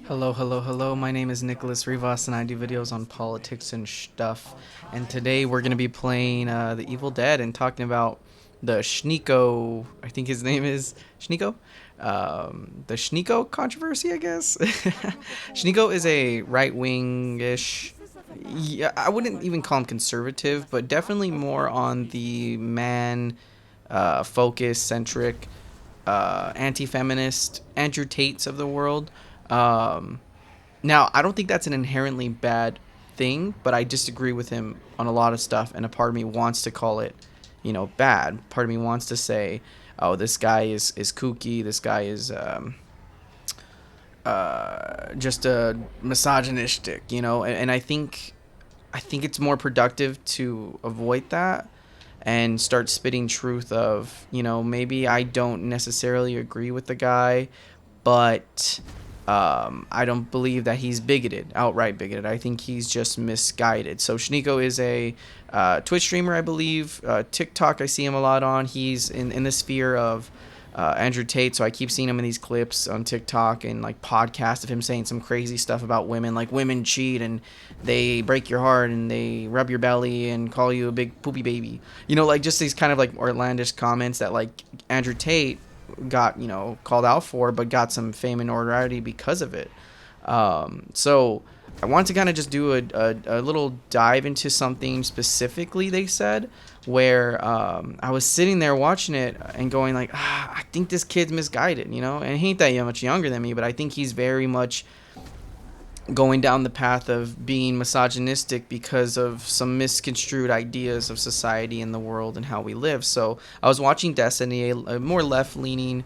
Hello, hello, hello. My name is Nicholas Rivas, and I do videos on politics and stuff. And today we're gonna be playing The Evil Dead and talking about the Sneako. I think his name is Sneako. The Sneako controversy, I guess. Sneako is a right-wing-ish. Yeah, I wouldn't even call him conservative, but definitely more on the man, focus centric, anti-feminist Andrew Tates of the world. Um, Now, I don't think that's an inherently bad thing, but I disagree with him on a lot of stuff, and a part of me wants to call it, bad. Part of me wants to say, oh, this guy is kooky. This guy is just a misogynistic, and I think it's more productive to avoid that and start spitting truth of, maybe I don't necessarily agree with the guy, but I don't believe that he's bigoted, outright bigoted. I think he's just misguided. So Sneako is a Twitch streamer, I believe. TikTok, I see him a lot on. He's in the sphere of Andrew Tate, so I keep seeing him in these clips on TikTok and like podcasts of him saying some crazy stuff about women, like women cheat and they break your heart and they rub your belly and call you a big poopy baby. Like just these kind of like outlandish comments that like Andrew Tate got called out for, but got some fame and notoriety because of it. So I want to kind of just do a little dive into something specifically they said, where I was sitting there watching it and going like, I think this kid's misguided, and he ain't that much younger than me, but I think he's very much going down the path of being misogynistic because of some misconstrued ideas of society and the world and how we live. So I was watching Destiny, a more left-leaning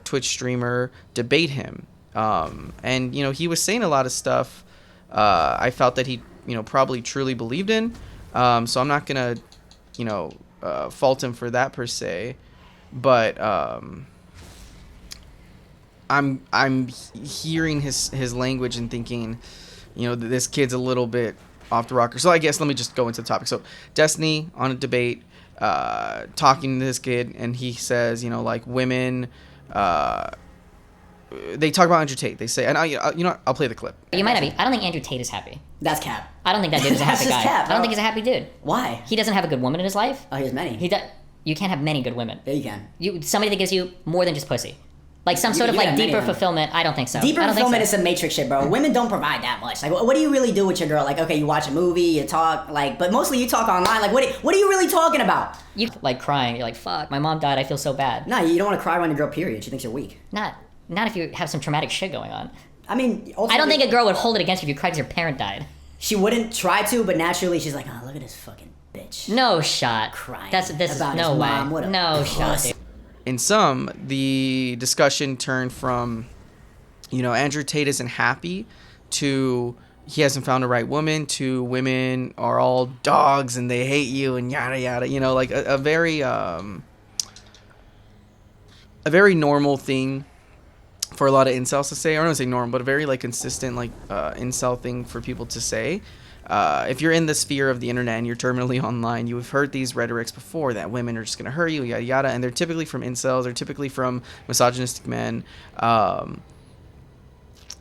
Twitch streamer, debate him. And, he was saying a lot of stuff I felt that he, probably truly believed in. So I'm not going to, fault him for that per se. But I'm hearing his language and thinking, this kid's a little bit off the rocker. So I guess let me just go into the topic. So Destiny on a debate, talking to this kid, and he says, like women, they talk about Andrew Tate. They say, and I'll play the clip. You might not be. I don't think Andrew Tate is happy. That's cap. I don't think that dude is a happy guy. Cap, I don't think he's a happy dude. Why? He doesn't have a good woman in his life. Oh, he has many. You can't have many good women. Yeah, you can. Somebody that gives you more than just pussy. Like some sort of You like got many deeper of them. fulfillment. I don't think so. Deeper I don't fulfillment think is so. some Matrix shit, bro. Women don't provide that much. Like, what do you really do with your girl? Like, okay, you watch a movie, you talk, like, but mostly you talk online. Like, what are you really talking about? You like crying. You're like, fuck, my mom died. I feel so bad. Nah, you don't want to cry when your girl period. She thinks you're weak. Not if you have some traumatic shit going on. I mean, I don't think a girl would hold it against you if you cried because your parent died. she wouldn't try to, but naturally she's like, oh, look at this fucking bitch. No shot. Crying This is about no his way. mom. What a No shot, puss. dude. In some, the discussion turned from, Andrew Tate isn't happy, to he hasn't found the right woman, to women are all dogs and they hate you and yada yada. Like a very normal thing for a lot of incels to say. I don't want to say normal, but a very like consistent like incel thing for people to say. If you're in the sphere of the internet and you're terminally online, you've heard these rhetorics before that women are just going to hurt you, yada yada, and they're typically from incels, they're typically from misogynistic men.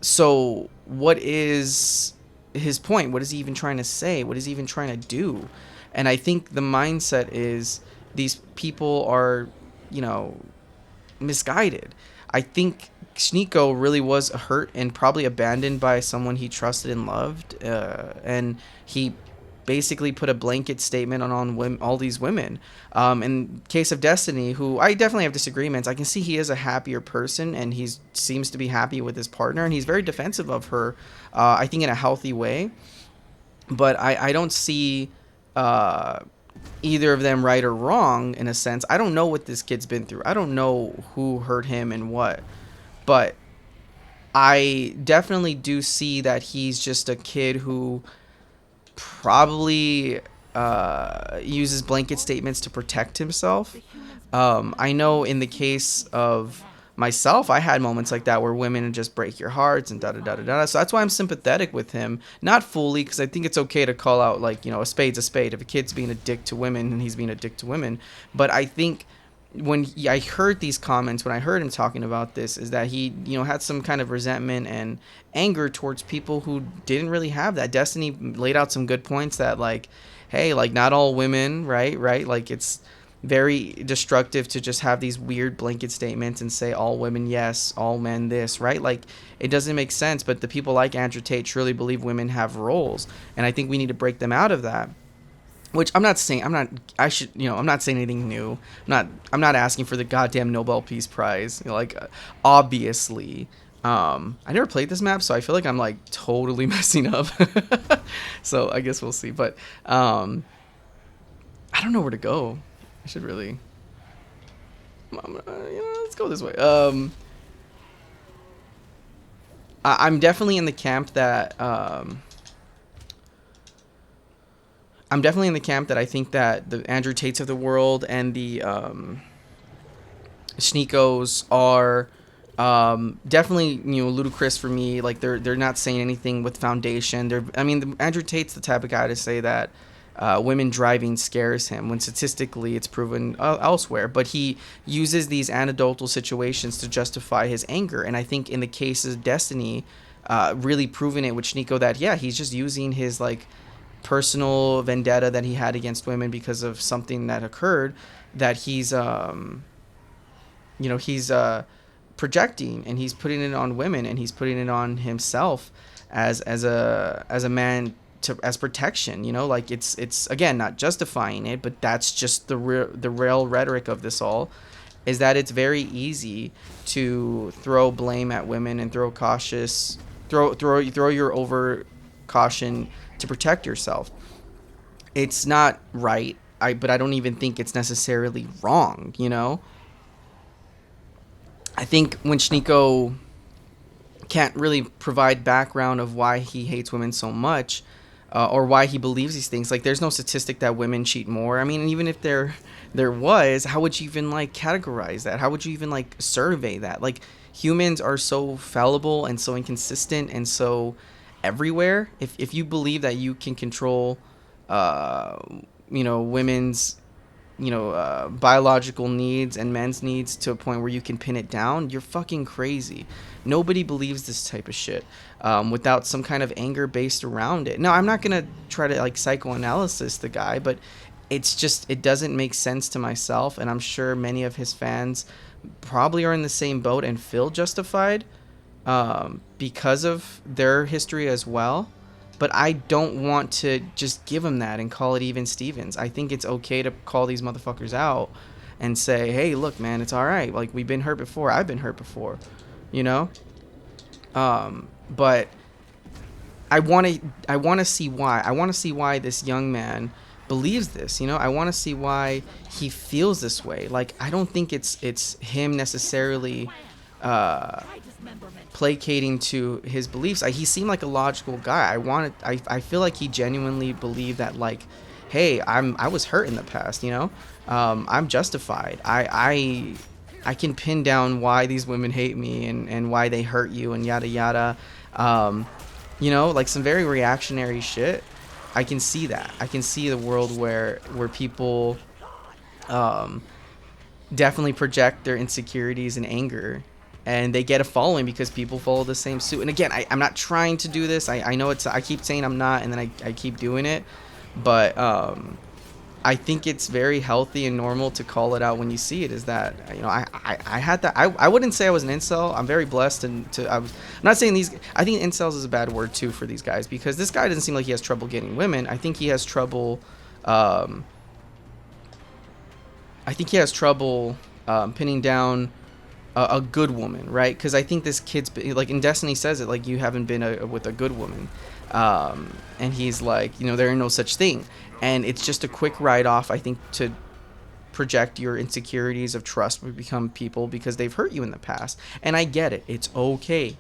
So what is his point? What is he even trying to say? What is he even trying to do? And I think the mindset is these people are, misguided. I think Sneako really was hurt and probably abandoned by someone he trusted and loved, and he basically put a blanket statement on all these women. In case of Destiny, who I definitely have disagreements, I can see he is a happier person and he seems to be happy with his partner, and he's very defensive of her, I think in a healthy way. But I don't see either of them right or wrong in a sense. I don't know what this kid's been through. I don't know who hurt him and what. But I definitely do see that he's just a kid who probably uses blanket statements to protect himself. I know in the case of myself, I had moments like that where women just break your hearts and da-da-da-da-da. So that's why I'm sympathetic with him. Not fully, because I think it's okay to call out, like, a spade's a spade. If a kid's being a dick to women, and he's being a dick to women. But I think I heard these comments, when I heard him talking about this, is that he, had some kind of resentment and anger towards people who didn't really have that. Destiny laid out some good points that, like, hey, like, not all women, right? Like, it's very destructive to just have these weird blanket statements and say all women yes, all men this, right? Like, it doesn't make sense. But the people like Andrew Tate truly believe women have roles, and I think we need to break them out of that. Which I'm not saying I'm not saying anything new. I'm not asking for the goddamn Nobel Peace Prize. Obviously, I never played this map, so I feel like I'm like totally messing up. So I guess we'll see. But I don't know where to go. I should really. Let's go this way. I'm definitely in the camp that. I'm definitely in the camp that I think that the Andrew Tates of the world and the Sneakos are definitely ludicrous for me. Like they're not saying anything with foundation. Andrew Tate's the type of guy to say that women driving scares him, when statistically it's proven elsewhere. But he uses these anecdotal situations to justify his anger, and I think in the case of Destiny, really proving it with Sneako that he's just using his like personal vendetta that he had against women because of something that occurred, that he's projecting, and he's putting it on women, and he's putting it on himself as a man as protection. Like it's again not justifying it, but that's just the real rhetoric of this all, is that it's very easy to throw blame at women and throw your over caution to protect yourself. It's not right, but I don't even think it's necessarily wrong. I think when Sneako can't really provide background of why he hates women so much, or why he believes these things, like there's no statistic that women cheat more. I mean, even if there was, how would you even like categorize that? How would you even like survey that? Like, humans are so fallible and so inconsistent and so everywhere. If you believe that you can control women's biological needs and men's needs to a point where you can pin it down, you're fucking crazy. Nobody believes this type of shit without some kind of anger based around it. Now, I'm not gonna try to like psychoanalysis the guy, but it's just, it doesn't make sense to myself, and I'm sure many of his fans probably are in the same boat and feel justified because of their history as well. But I don't want to just give them that and call it even Stevens. I think it's okay to call these motherfuckers out and say, hey, look, man, it's all right. Like, we've been hurt before. I've been hurt before, But I want to see why. I want to see why this young man believes this. I want to see why he feels this way. Like, I don't think it's him necessarily placating to his beliefs. He seemed like a logical guy. I feel like he genuinely believed that, like, hey, I was hurt in the past, I'm justified. I can pin down why these women hate me and why they hurt you and yada yada. Like some very reactionary shit. I can see that. I can see the world where people definitely project their insecurities and anger, and they get a following because people follow the same suit. And again, I'm not trying to do this. I know I keep saying I'm not, and then I keep doing it. But I think it's very healthy and normal to call it out when you see it. Is that, I had that. I wouldn't say I was an incel. I'm very blessed, I'm not saying these. I think incels is a bad word too for these guys, because this guy doesn't seem like he has trouble getting women. I think he has trouble. Pinning down a good woman, right? Because I think this kid's like, in Destiny says it, like, you haven't been with a good woman, and he's like, there ain't no such thing, and it's just a quick write-off, I think, to project your insecurities of trust with become people because they've hurt you in the past. And I get it. It's okay.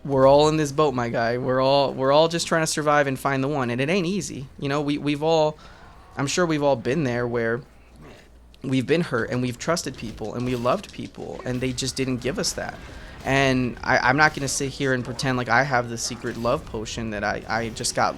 We're all in this boat, my guy. We're all just trying to survive and find the one, and it ain't easy. I'm sure we've all been there where we've been hurt and we've trusted people and we loved people and they just didn't give us that. And I'm not going to sit here and pretend like I have the secret love potion that I just got,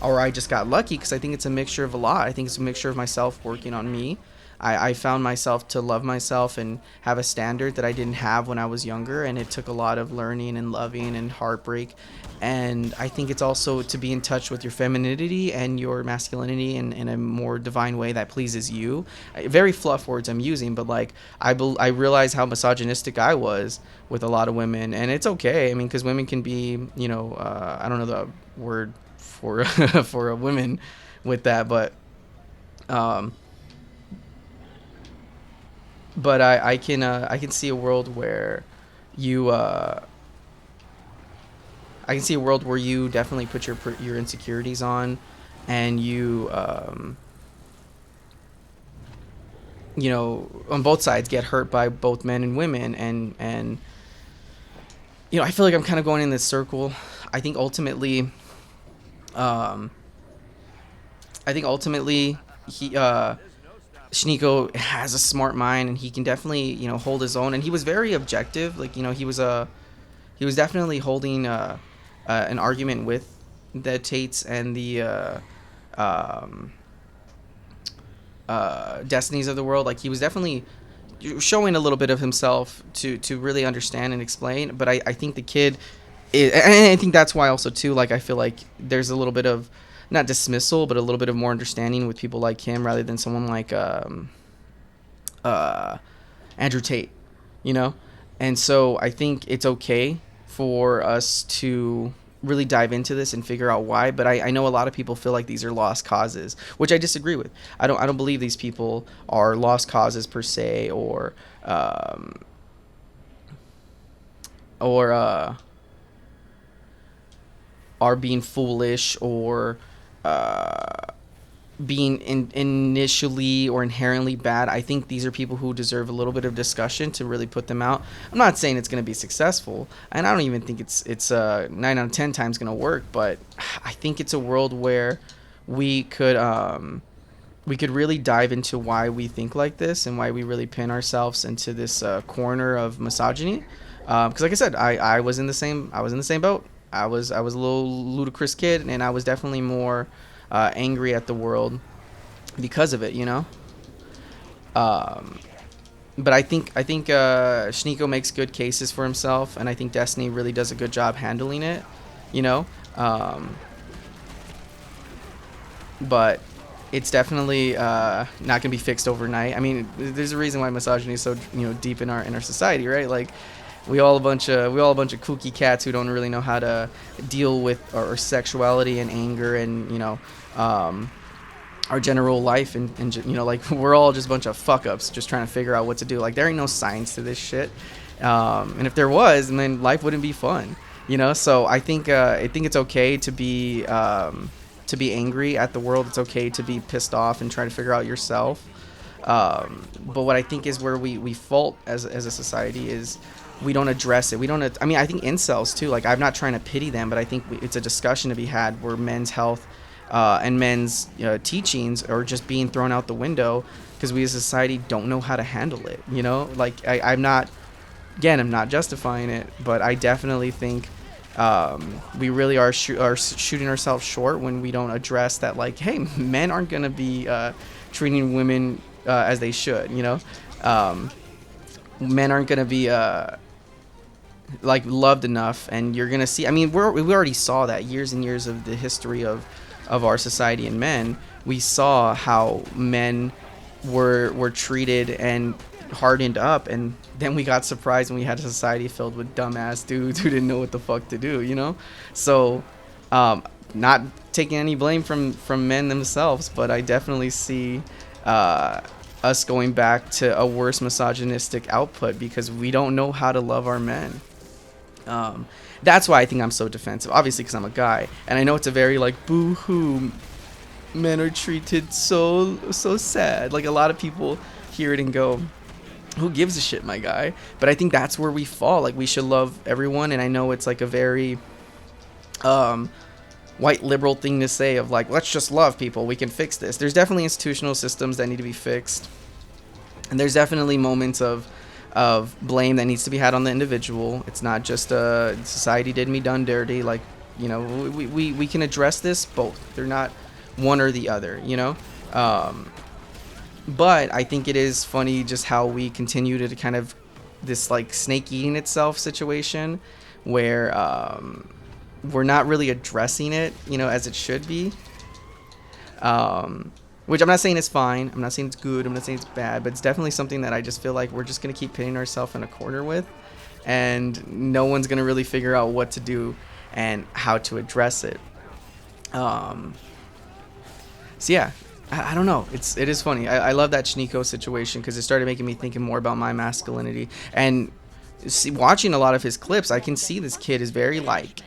or I just got lucky, because I think it's a mixture of a lot. I think it's a mixture of myself working on me, I found myself to love myself and have a standard that I didn't have when I was younger, and it took a lot of learning and loving and heartbreak. And I think it's also to be in touch with your femininity and your masculinity in a more divine way that pleases you. Very fluff words I'm using, but like I realized how misogynistic I was with a lot of women, and it's okay. I mean, because women can be, you know, I don't know the word for for a woman with that, but I can see a world where you I can see a world where you definitely put your insecurities on, and you know, on both sides get hurt by both men and women, and you know, I feel like I'm kind of going in this circle. I think ultimately, he Sneako has a smart mind, and he can definitely, you know, hold his own, and he was very objective. Like, you know, he was definitely holding an argument with the Tates and the Destinies of the world. Like, he was definitely showing a little bit of himself to really understand and explain. But I think the kid, and I think that's why also too, like, I feel like there's a little bit of not dismissal, but a little bit of more understanding with people like him rather than someone like Andrew Tate, you know. And so I think it's okay for us to really dive into this and figure out why. But I know a lot of people feel like these are lost causes, which I disagree with. I don't believe these people are lost causes per se, or are being foolish, or being initially or inherently bad. I think these are people who deserve a little bit of discussion to really put them out. I'm not saying it's going to be successful, and I don't even think it's 9 out of 10 times going to work, but I think it's a world where we could really dive into why we think like this and why we really pin ourselves into this corner of misogyny. Because like I said, I was in the same boat. I was a little ludicrous kid, and I was definitely more angry at the world because of it, you know. But I think Sneako makes good cases for himself, and I think Destiny really does a good job handling it, you know. But it's definitely not gonna be fixed overnight. I mean, there's a reason why misogyny is so, you know, deep in our society, right? Like, we all a bunch of kooky cats who don't really know how to deal with our sexuality and anger, and, you know, our general life, and you know, like, we're all just a bunch of fuck ups just trying to figure out what to do. Like, there ain't no science to this shit, and if there was, then life wouldn't be fun, you know. So I think it's okay to be angry at the world. It's okay to be pissed off and try to figure out yourself. But what I think is where we fault as a society is we don't address it. I mean, I think incels too. Like, I'm not trying to pity them, but I think it's a discussion to be had where men's health and men's teachings are just being thrown out the window because we as a society don't know how to handle it. You know, like, I'm not justifying it, but I definitely think we really are shooting ourselves short when we don't address that. Like, hey, men aren't gonna be treating women as they should. You know, men aren't gonna be like loved enough, and you're gonna see. I mean, we already saw that years and years of the history of our society and men. We saw how men were treated and hardened up, and then we got surprised when we had a society filled with dumbass dudes who didn't know what the fuck to do, you know. So not taking any blame from men themselves, but I definitely see us going back to a worse misogynistic output because we don't know how to love our men. That's why I think I'm so defensive, obviously, because I'm a guy, and I know it's a very, like, boo-hoo, men are treated so sad. Like, a lot of people hear it and go, who gives a shit, my guy? But I think that's where we fall. Like, we should love everyone, and I know it's like a very white liberal thing to say of, like, let's just love people, we can fix this. There's definitely institutional systems that need to be fixed, and there's definitely moments of blame that needs to be had on the individual. It's not just society did me done dirty. Like, you know, we can address this both. They're not one or the other, you know. But I think it is funny just how we continue to kind of this like snake eating itself situation where we're not really addressing it, you know, as it should be. Which I'm not saying it's fine. I'm not saying it's good. I'm not saying it's bad, but it's definitely something that I just feel like we're just going to keep pitting ourselves in a corner with, and no one's going to really figure out what to do and how to address it. So yeah, I don't know. It is funny. I love that Sneako situation because it started making me thinking more about my masculinity. And watching a lot of his clips, I can see this kid is very like,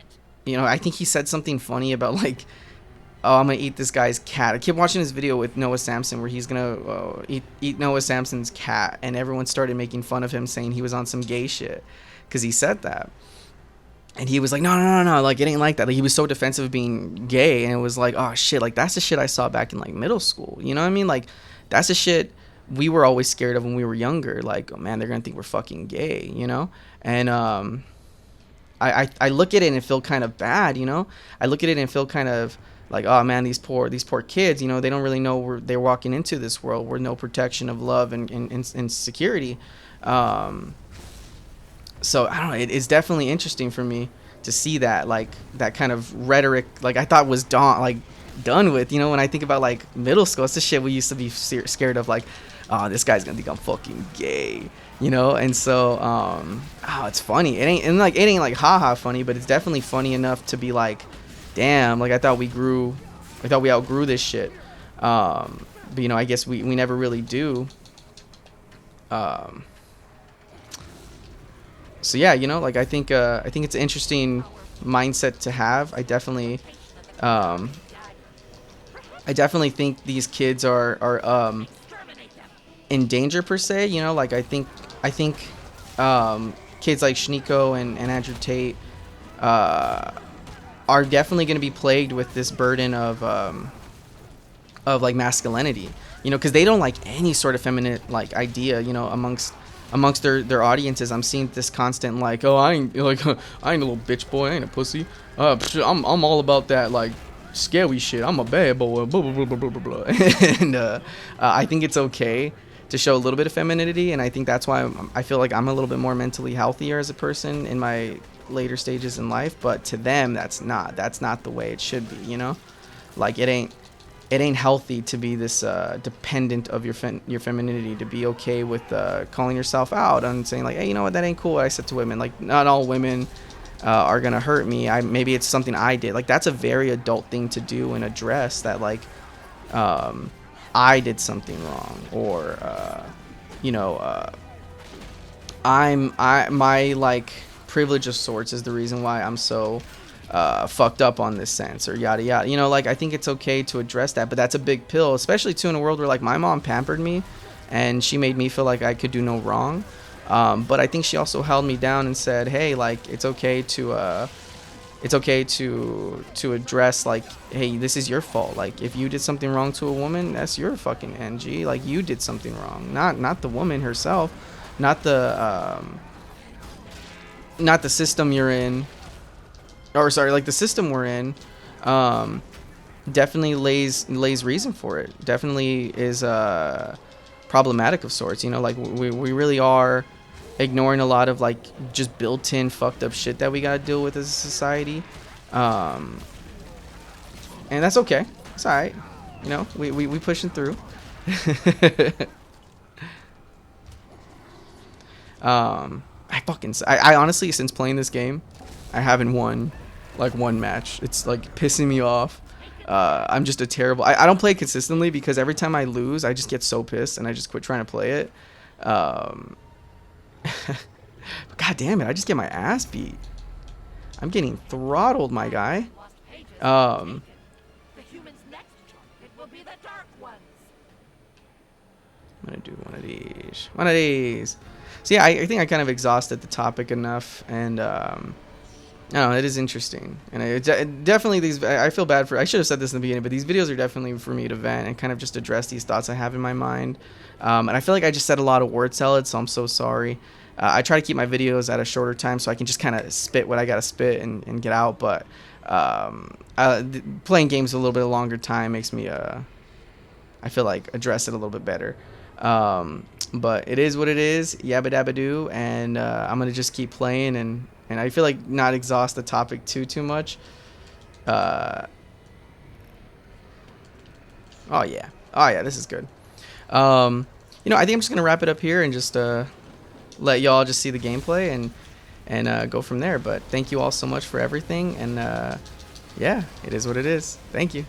you know, I think he said something funny about like, oh, I'm gonna eat this guy's cat. I kept watching this video with Noah Samsen where he's gonna eat Noah Samsen's cat, and everyone started making fun of him, saying he was on some gay shit because he said that. And he was like, no, like, it ain't like that. Like, he was so defensive of being gay, and it was like, oh, shit, like, that's the shit I saw back in, like, middle school. You know what I mean? Like, that's the shit we were always scared of when we were younger. Like, oh, man, they're gonna think we're fucking gay, you know? And I look at it and feel kind of bad, you know? I look at it and feel kind of like, oh, man, these poor kids, you know, they don't really know where they're walking into this world with no protection of love and security. So I don't know. It's definitely interesting for me to see that, like, that kind of rhetoric, like, I thought was done with. You know, when I think about like middle school, it's the shit we used to be scared of. Like, oh, this guy's gonna think I'm fucking gay. You know, and so oh, it's funny. It ain't like haha funny, but it's definitely funny enough to be like, damn. Like, I thought we outgrew this shit. But you know, I guess we never really do. So yeah, you know, like, I think it's an interesting mindset to have. I definitely think these kids are in danger per se. You know, like, I think kids like Sneako and Andrew Tate are definitely going to be plagued with this burden of like masculinity. You know, because they don't like any sort of feminine like idea. You know, amongst their audiences. I'm seeing this constant like, oh, I ain't a little bitch boy, I ain't a pussy. I'm all about that like scary shit. I'm a bad boy. Blah blah blah blah blah blah. And I think it's okay to show a little bit of femininity, and I think that's why I feel like I'm a little bit more mentally healthier as a person in my later stages in life. But to them, that's not the way it should be. You know, like, it ain't healthy to be this dependent of your femininity, to be okay with calling yourself out and saying like, hey, you know what, that ain't cool what I said to women. Like, not all women are gonna hurt me. Maybe it's something I did. Like, that's a very adult thing to do and address, that like I did something wrong, or you know, my like privilege of sorts is the reason why I'm so fucked up on this sense, or yada yada. You know, like, I think it's okay to address that, but that's a big pill, especially too in a world where like my mom pampered me and she made me feel like I could do no wrong. But I think she also held me down and said, hey, like, it's okay to address, like, hey, this is your fault. Like, if you did something wrong to a woman, that's your fucking NG. Like, you did something wrong, not the woman herself, not the system you're in. Or sorry, like, the system we're in definitely lays reason for it. Definitely is problematic of sorts. You know, like, we really are ignoring a lot of like just built-in fucked up shit that we gotta deal with as a society, and that's okay. It's all right. You know, we pushing through. I honestly, since playing this game, I haven't won like one match. It's like pissing me off. I'm just a terrible. I don't play it consistently because every time I lose, I just get so pissed and I just quit trying to play it. God damn it! I just get my ass beat. I'm getting throttled, my guy. I'm gonna do one of these. So yeah, I think I kind of exhausted the topic enough, and I don't know, it is interesting, and definitely I feel bad for. I should have said this in the beginning, but these videos are definitely for me to vent and kind of just address these thoughts I have in my mind. And I feel like I just said a lot of word salad, so I'm so sorry. I try to keep my videos at a shorter time so I can just kind of spit what I gotta spit and get out. But playing games a little bit longer time makes me I feel like address it a little bit better. But it is what it is. Yabba dabba doo, and I'm gonna just keep playing, and I feel like not exhaust the topic too much. Oh yeah, this is good. I think I'm just gonna wrap it up here and just let y'all just see the gameplay and go from there. But thank you all so much for everything, and yeah, it is what it is. Thank you.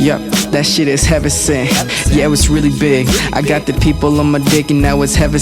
Yep, that shit is heaven sent. Yeah, it was really big. I got the people on my dick and now it's heaven